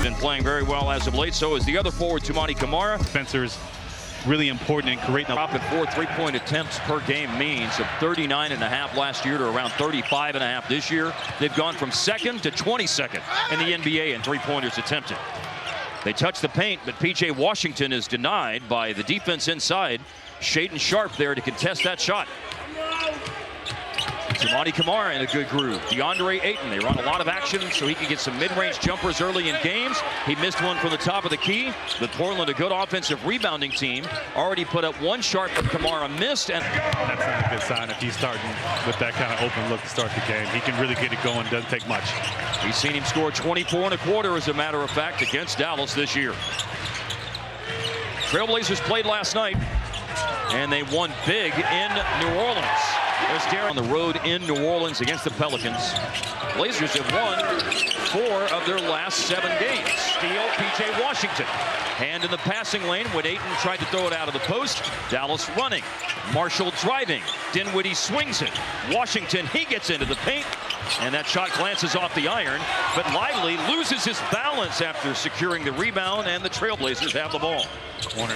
Been playing very well as of late. So is the other forward, Toumani Camara. Spencer's really important in creating a drop at 4 3-point attempts per game means of 39.5 last year to around 35.5 this year. They've gone from 2nd to 22nd in the NBA in three-pointers attempted. They touch the paint, but P.J. Washington is denied by the defense inside. Shaedon Sharpe there to contest that shot. Toumani Camara in a good groove. DeAndre Ayton, they run a lot of action so he can get some mid-range jumpers early in games. He missed one from the top of the key, but Portland, a good offensive rebounding team, already put up one shot, but Camara missed. And that's not a good sign if he's starting with that kind of open look to start the game. He can really get it going, doesn't take much. We've seen him score 24.25, as a matter of fact, against Dallas this year. Trailblazers played last night, and they won big in New Orleans. There's Darren on the road in New Orleans against the Pelicans. Blazers have won 4 of their last 7 games. Steal, P.J. Washington. Hand in the passing lane when Ayton tried to throw it out of the post. Dallas running. Marshall driving. Dinwiddie swings it. Washington, he gets into the paint. And that shot glances off the iron. But Lively loses his balance after securing the rebound, and the Trailblazers have the ball. Corner.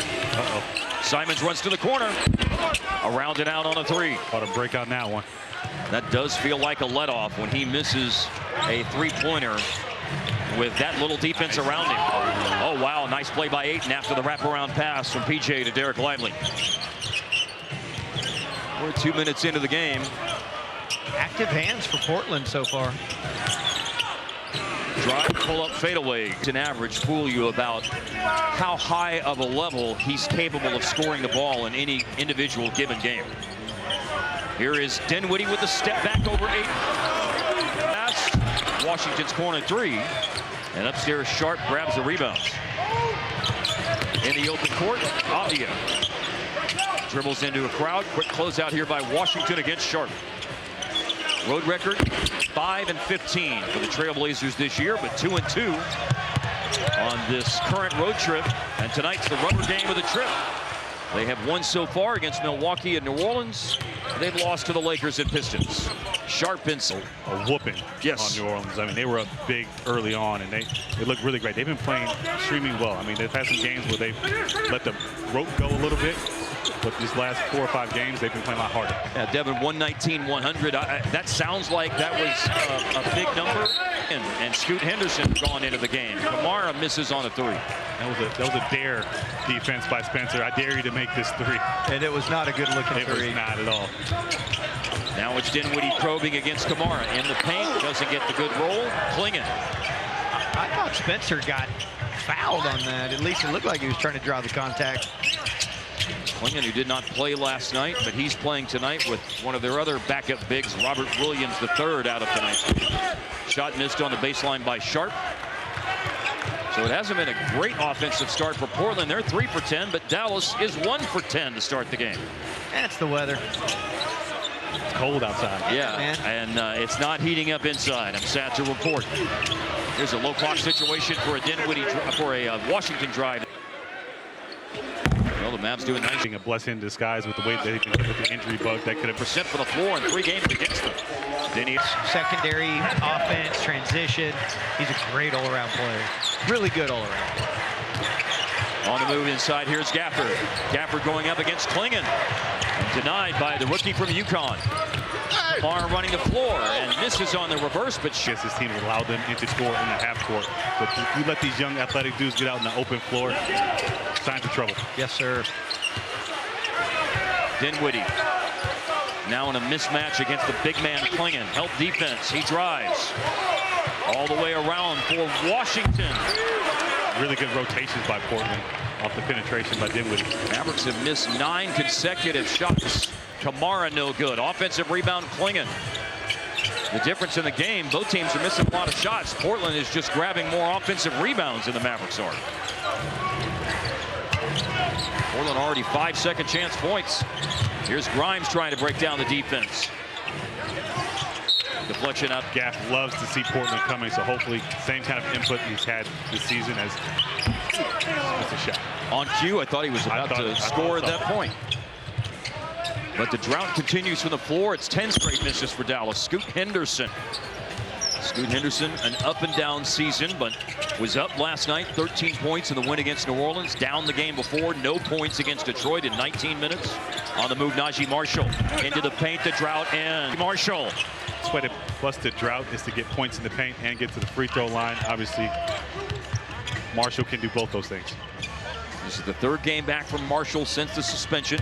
Simons runs to the corner. Around and out on a 3. Ought to break on that one. That does feel like a let-off when he misses a three-pointer with that little defense around him. Oh, wow, nice play by Ayton after the wraparound pass from P.J. to Derek Lively. We're 2 minutes into the game. Active hands for Portland so far. Drive, pull-up, fadeaway. An average fool you about how high of a level he's capable of scoring the ball in any individual given game. Here is Dinwiddie with the step back over Ayton. Pass, Washington's corner 3. And upstairs, Sharpe grabs the rebounds. In the open court, Avdia dribbles into a crowd. Quick closeout here by Washington against Sharpe. Road record 5-15 for the Trailblazers this year, but 2-2 on this current road trip. And tonight's the rubber game of the trip. They have won so far against Milwaukee and New Orleans. They've lost to the Lakers and Pistons. Sharpe and a whooping yes. on New Orleans. I mean, they were up big early on, and they look really great. They've been playing extremely well. I mean, they've had some games where they've let the rope go a little bit. But these last 4 or 5 games, they've been playing a lot harder. Yeah, Devin, 119-100. That sounds like that was a big number. And Scoot Henderson gone into the game. Camara misses on a 3. That was a dare defense by Spencer. I dare you to make this 3. And it was not a good looking 3. It was not at all. Now it's Dinwiddie probing against Camara in the paint. Doesn't get the good roll. Clingan. I thought Spencer got fouled on that. At least it looked like he was trying to draw the contact. Clingan, who did not play last night, but he's playing tonight with one of their other backup bigs, Robert Williams III, out of tonight's game. Shot missed on the baseline by Sharpe. So it hasn't been a great offensive start for Portland. They're 3 for 10, but Dallas is 1 for 10 to start the game. That's the weather. It's cold outside. Yeah, and it's not heating up inside. I'm sad to report. Here's a low clock situation for a Dinwiddie, for a Washington drive. Well, the Mavs doing nice. A blessing in disguise with the way they've been with the injury bug that could have percent for the floor in 3 games against them. Denny. Secondary offense, transition. He's a great all-around player. Really good all-around. On the move inside, here's Gafford. Gafford going up against Clingan. Denied by the rookie from UConn. Barr running the floor and misses on the reverse, but yes, his team will allow them into score in the half court. But if you let these young athletic dudes get out in the open floor, signs of trouble. Yes, sir. Dinwiddie now in a mismatch against the big man Clingan. Help defense. He drives all the way around for Washington. Really good rotations by Portland off the penetration by Dinwiddie. Mavericks have missed 9 consecutive shots. Camara no good. Offensive rebound Clingan. The difference in the game, both teams are missing a lot of shots. Portland is just grabbing more offensive rebounds than the Mavericks are. Portland already 5 second chance points. Here's Grimes trying to break down the defense. Deflection up. Gaff loves to see Portland coming, so hopefully same kind of input he's had this season as it's a shot. On cue, I thought he was about to score at that point. But the drought continues from the floor. It's 10 straight misses for Dallas. Scoot Henderson Scoot Henderson, an up-and-down season, but was up last night, 13 points in the win against New Orleans. Down the game before, no points against Detroit in 19 minutes. On the move, Najee Marshall into the paint, the drought, and Marshall. That's why to bust the drought is to get points in the paint and get to the free throw line. Obviously, Marshall can do both those things. This is the third game back from Marshall since the suspension.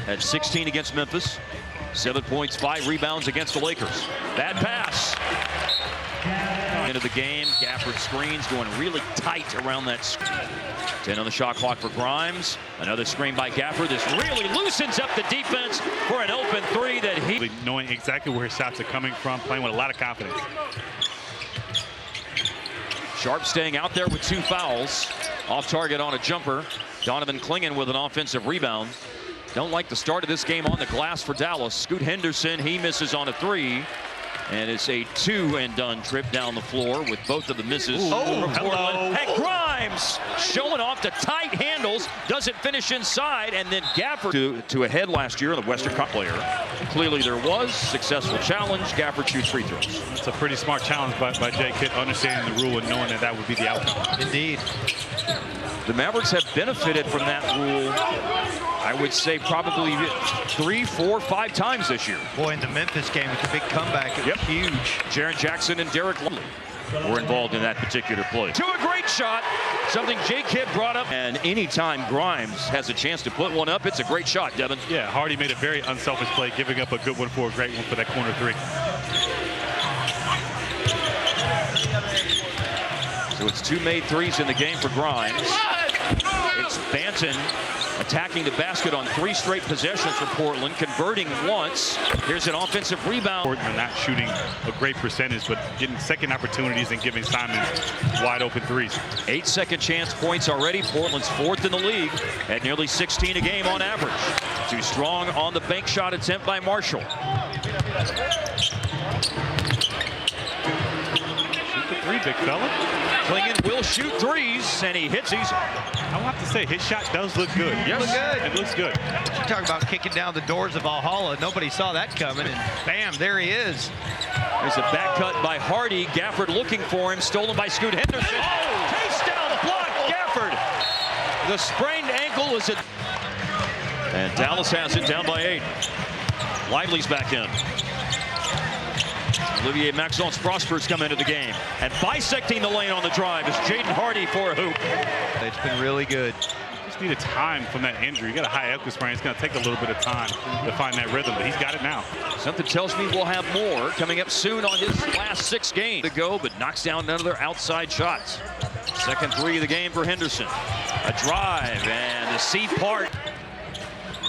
Had 16 against Memphis. 7 points, 5 rebounds against the Lakers. Bad pass. Into the game, Gafford screens going really tight around that screen. 10 on the shot clock for Grimes. Another screen by Gafford. This really loosens up the defense for an open three that he... Knowing exactly where his shots are coming from, playing with a lot of confidence. Sharp staying out there with 2 fouls. Off target on a jumper. Donovan Clingan with an offensive rebound. Don't like the start of this game on the glass for Dallas. Scoot Henderson, he misses on a 3. And it's a 2-and-done trip down the floor with both of the misses. Oh, from Portland. And Grimes showing off the tight handles. Doesn't finish inside. And then Gafford to a head last year on the Western Cup player. Clearly there was successful challenge. Gafford shoots free throws. It's a pretty smart challenge by Jay Kidd, understanding the rule and knowing that that would be the outcome. Indeed. The Mavericks have benefited from that rule, I would say probably 3, 4, 5 times this year. Boy, in the Memphis game with the big comeback, it was huge. Jaren Jackson and Derek Lively were involved in that particular play. To a great shot, something Jay Kidd brought up. And anytime Grimes has a chance to put one up, it's a great shot, Devin. Yeah, Hardy made a very unselfish play, giving up a good one for a great one for that corner 3. So it's 2 made threes in the game for Grimes. It's Banton attacking the basket on 3 straight possessions for Portland, converting once. Here's an offensive rebound. Portland not shooting a great percentage, but getting second opportunities and giving Simons wide open threes. 8 second chance points already. Portland's 4th in the league at nearly 16 a game on average. Too strong on the bank shot attempt by Marshall. Shoot the 3, big fella. Clingan will shoot 3s, and he hits these. I'll have to say, his shot does look good. Yes. Look good. It looks good. You talk about kicking down the doors of Valhalla. Nobody saw that coming, and bam, there he is. There's a back cut by Hardy. Gafford looking for him, stolen by Scoot Henderson. Chase down, block, Gafford. The sprained ankle is it. And Dallas has it down by 8. Lively's back in. Olivier Maxence-Prosper's come into the game. And bisecting the lane on the drive is Jaden Hardy for a hoop. It's been really good. Just needed time from that injury. You got a high ankle sprain. It's going to take a little bit of time to find that rhythm, but he's got it now. Something tells me we'll have more coming up soon on his last 6 games to go, but knocks down none of their outside shots. Second 3 of the game for Henderson. A drive and the C part.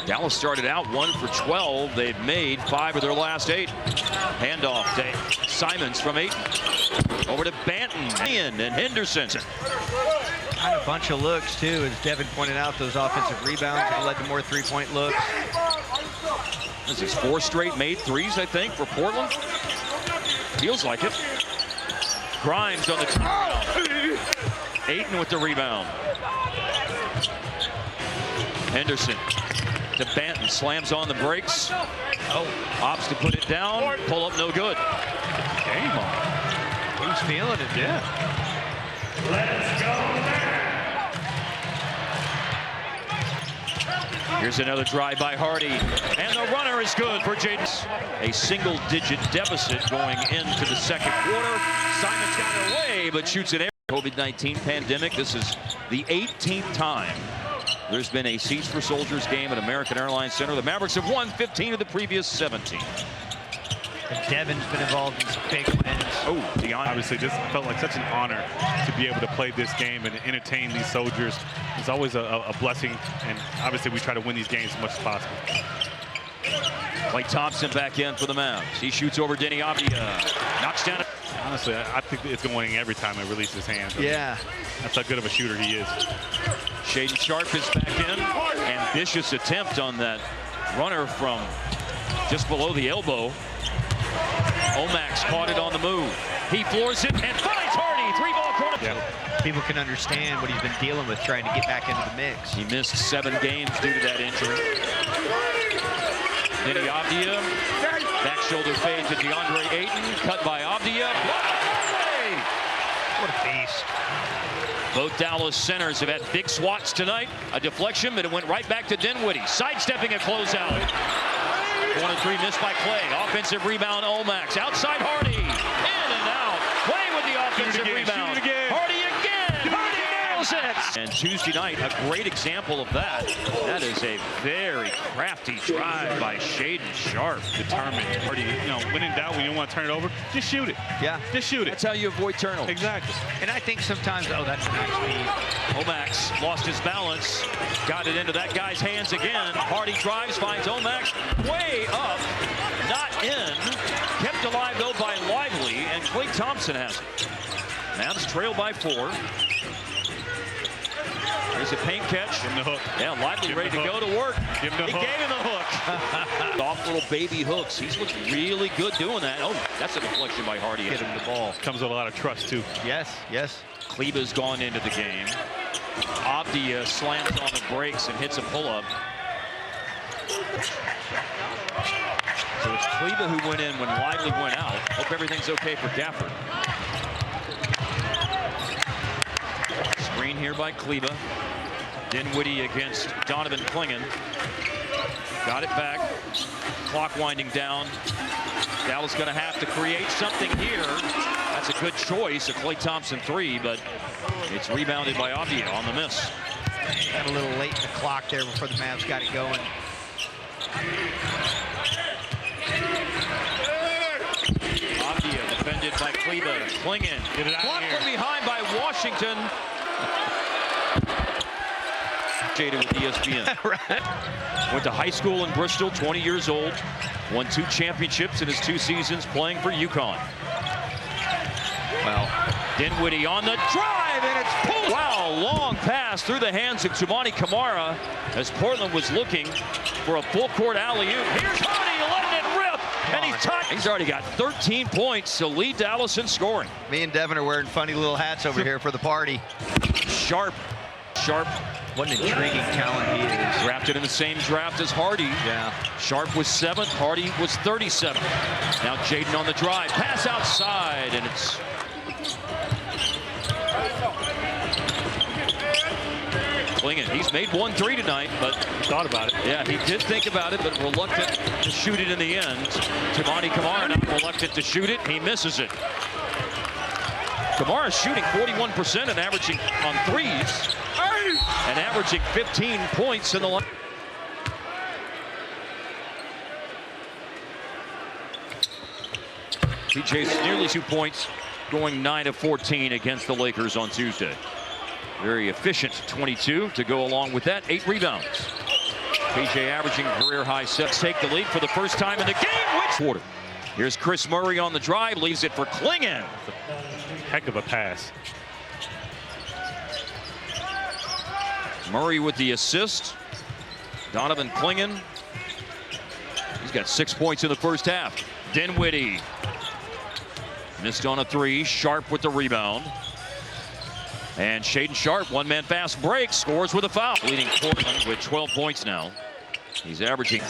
Dallas started out 1 for 12. They've made 5 of their last 8. Handoff to Simons from 8. Over to Banton and Henderson. Had a bunch of looks, too, as Devin pointed out. Those offensive rebounds have led to more 3-point looks. This is 4 straight made 3s, I think, for Portland. Feels like it. Grimes on the turnaround. Ayton with the rebound. Henderson to Banton, slams on the brakes. Opts to put it down. Pull up, no good. Game on. He's feeling it, yeah. Here's another drive by Hardy. And the runner is good for Jaden. A single-digit deficit going into the second quarter. Simons got it away, but shoots it. COVID-19 pandemic. This is the 18th time there's been a Siege for Soldiers game at American Airlines Center. The Mavericks have won 15 of the previous 17. And Devin's been involved in some big wins. Oh, DeAndre. Obviously, this felt like such an honor to be able to play this game and entertain these soldiers. It's always a blessing, and obviously we try to win these games as much as possible. Klay Thompson back in for the Mavs. He shoots over Denny Avdia. Knocks down. Honestly, I think it's going every time I release his hands. Yeah. That's how good of a shooter he is. Shaedon Sharpe is back in. Ambitious attempt on that runner from just below the elbow. Omax caught it on the move. He floors it and finds Hardy. 3-ball corner. Yeah. People can understand what he's been dealing with trying to get back into the mix. He missed 7 games due to that injury. Denny Avdia. Back shoulder fade to DeAndre Ayton. Cut by Avdia. What a beast. Both Dallas centers have had big swats tonight. A deflection, but it went right back to Dinwiddie. Sidestepping a closeout. 1-3 missed by Clay. Offensive rebound, Omax. Outside Hardy. In and out. Clay with the offensive rebound. Hardy again. Hardy nails it. And Tuesday night, a great example of that. That is a very crafty drive by Shaden Sharp. Determined. Hardy, when in doubt, when you don't want to turn it over, just shoot it. Yeah. Just shoot it. That's how you avoid turnovers. Exactly. And I think sometimes, oh, that's a nice feed. Omax lost his balance. Got it into that guy's hands again. Hardy drives, finds Omax. Way up. Not in. Kept alive, though, by Lively. And Klay Thompson has it. Mavs trail by 4. There's a paint catch. Give him the hook. Yeah, Lively ready to go to work. Give him the hook. Gave him the hook. Soft little baby hooks. He's looked really good doing that. Oh, that's a deflection by Hardy. Get him the ball. Comes with a lot of trust, too. Yes, yes. Kleba's gone into the game. Abdia slams on the brakes and hits a pull-up. So it's Kleba who went in when Lively went out. Hope everything's okay for Gafford. Screen here by Kleba. Dinwiddie against Donovan Clingan. Got it back. Clock winding down. Dallas going to have to create something here. That's a good choice, a Klay Thompson 3, but it's rebounded by Abdia on the miss. Got a little late in the clock there before the Mavs got it going. Abdia defended by Kleba. Clingan. Get it out Blocked here. from behind by Washington. Jada with ESPN. Right. Went to high school in Bristol, 20 years old. Won 2 championships in his 2 seasons playing for UConn. Well, Dinwiddie on the drive, and it's pulled. Wow, long pass through the hands of Toumani Camara as Portland was looking for a full-court alley-oop. Here's Hardy letting it rip, and he's touched. He's already got 13 points to lead Dallas in scoring. Me and Devin are wearing funny little hats over here for the party. Sharp. What an intriguing talent he is. Drafted in the same draft as Hardy. Yeah. Sharp was 7th, Hardy was 37th. Now Jaden on the drive, pass outside, and it's Clingan. He's made 1 3 tonight, but Thought about it. yeah, he did think about it, but reluctant to shoot it in the end. Toumani Camara not reluctant to shoot it. He misses it. Camara shooting 41% and averaging on threes, and averaging 15 points in the line. PJ's nearly 2 points, going 9 of 14 against the Lakers on Tuesday. Very efficient 22 to go along with that. 8 rebounds. PJ averaging career high 6. Take the lead for the first time in the game. Which quarter? Here's Chris Murray on the drive, leaves it for Clingan. Heck of a pass. Murray with the assist. Donovan Clingan. He's got 6 points in the first half. Dinwiddie missed on a 3. Sharp with the rebound. And Shaden Sharp, one-man fast break, scores with a foul. Leading Portland with 12 points now. He's averaging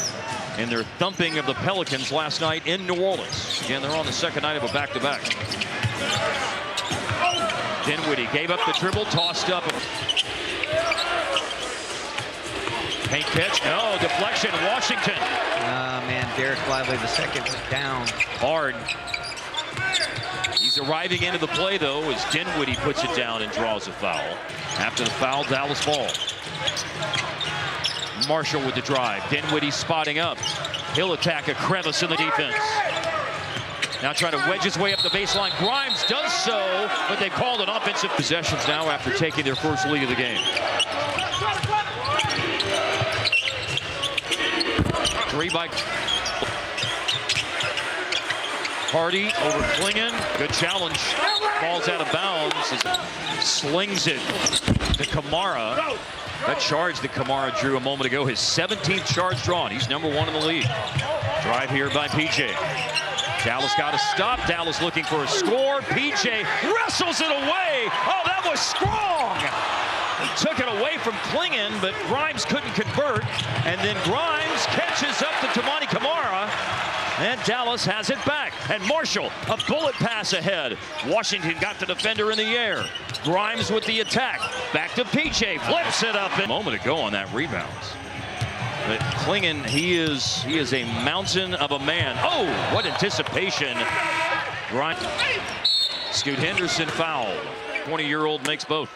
in their thumping of the Pelicans last night in New Orleans. Again, they're on the second night of a back-to-back. Dinwiddie gave up the dribble, tossed up. Paint catch, no, deflection, Washington. Man, Derek Lively II went down. Hard. He's arriving into the play, though, as Dinwiddie puts it down and draws a foul. After the foul, Dallas ball. Marshall with the drive. Dinwiddie spotting up. He'll attack a crevice in the defense. Now trying to wedge his way up the baseline. Grimes does so, but they called an offensive possessions now after taking their first lead of the game. 3 by Hardy over Clingan. Good challenge. Falls out of bounds. Slings it to Camara. That charge that Camara drew a moment ago, his 17th charge drawn. He's #1 in the league. Drive here by PJ. Dallas got to stop. Dallas looking for a score. PJ wrestles it away. Oh, that was strong. He took it away from Clingan, but Grimes couldn't convert. And then Grimes catches up to Toumani Camara. And Dallas has it back. And Marshall, a bullet pass ahead. Washington got the defender in the air. Grimes with the attack. Back to PJ. Flips it up. A moment ago on that rebound. But Klingon, he is a mountain of a man. Oh, what anticipation. Grimes. Scoot Henderson foul. 20-year-old makes both.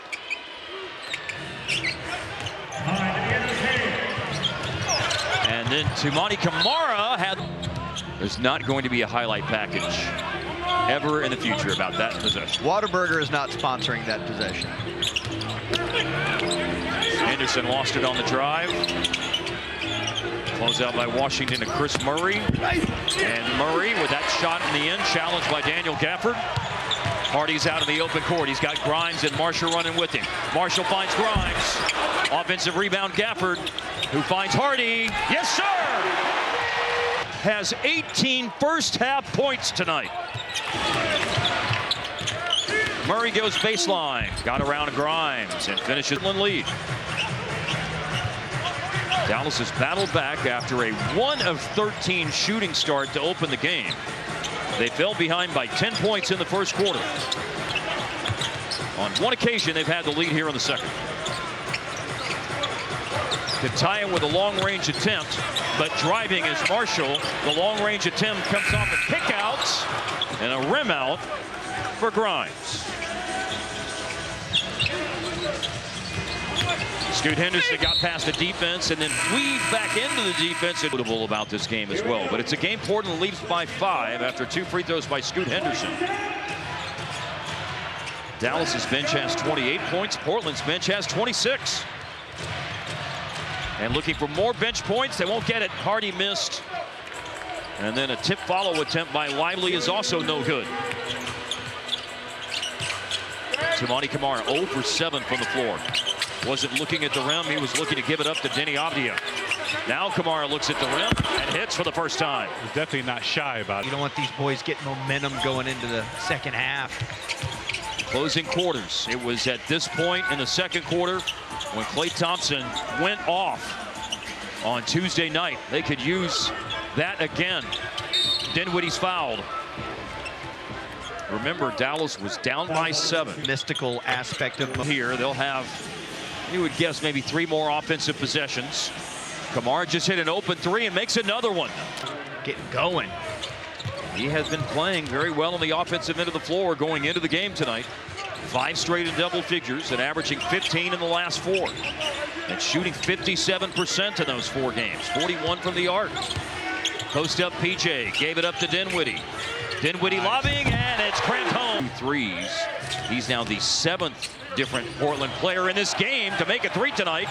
And then Tumani Kamara had. There's not going to be a highlight package ever in the future about that possession. Whataburger is not sponsoring that possession. Anderson lost it on the drive. Close out by Washington to Chris Murray. And Murray with that shot in the end, challenged by Daniel Gafford. Hardy's out in the open court. He's got Grimes and Marshall running with him. Marshall finds Grimes. Offensive rebound, Gafford, who finds Hardy. Yes, sir! Has 18 first-half points tonight. Murray goes baseline. Got around Grimes and finishes in lead. Dallas has battled back after a 1 of 13 shooting start to open the game. They fell behind by 10 points in the first quarter. On one occasion, they've had the lead here in the second. To tie it with a long-range attempt, but driving is Marshall. The long-range attempt comes off a kick-out and a rim out for Grimes. Scoot Henderson got past the defense and then weaved back into the defense. It's notable about this game as well, but it's a game Portland leads by 5 after 2 free throws by Scoot Henderson. Dallas's bench has 28 points. Portland's bench has 26. And looking for more bench points. They won't get it. Hardy missed. And then a tip follow attempt by Lively is also no good. Tumani Kamara 0 for 7 from the floor. Wasn't looking at the rim. He was looking to give it up to Denny Avdia. Now Kamara looks at the rim and hits for the first time. He's definitely not shy about it. You don't want these boys getting momentum going into the second half. Closing quarters. It was at this point in the second quarter when Klay Thompson went off on Tuesday night. They could use that again. Dinwiddie's fouled. Remember, Dallas was down by 7. Mystical aspect of Here, they'll have, you would guess, maybe 3 more offensive possessions. Kamara just hit an open 3 and makes another one. getting going. He has been playing very well on the offensive end of the floor going into the game tonight. 5 straight in double figures and averaging 15 in the last 4. And shooting 57% in those 4 games. 41 from the arc. Post up PJ. Gave it up to Dinwiddie. Dinwiddie lobbing, and it's cramped home. 2 threes. He's now the 7th different Portland player in this game to make a 3 tonight.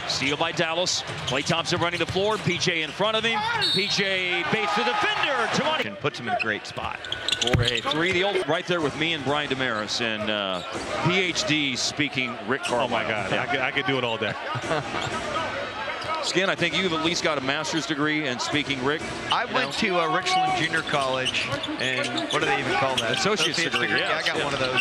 Steal by Dallas. Klay Thompson running the floor. PJ in front of him. PJ baits the defender. Tumani. And puts him in a great spot. For a 3, the old right there with me and Brian Damaris and PhD speaking Rick Carlisle. Oh my God, yeah. I could do it all day. Skin, I think you've at least got a master's degree in speaking Rick. I went to Richland Junior College, and what do they even call that? Associate's degree. Yeah, I got one of those.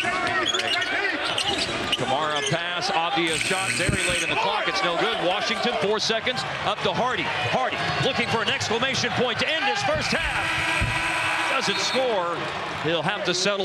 Kamara pass, obvious shot very late in the clock. It's no good. Washington, 4 seconds, up to Hardy. Hardy looking for an exclamation point to end his first half. Doesn't score. He'll have to settle.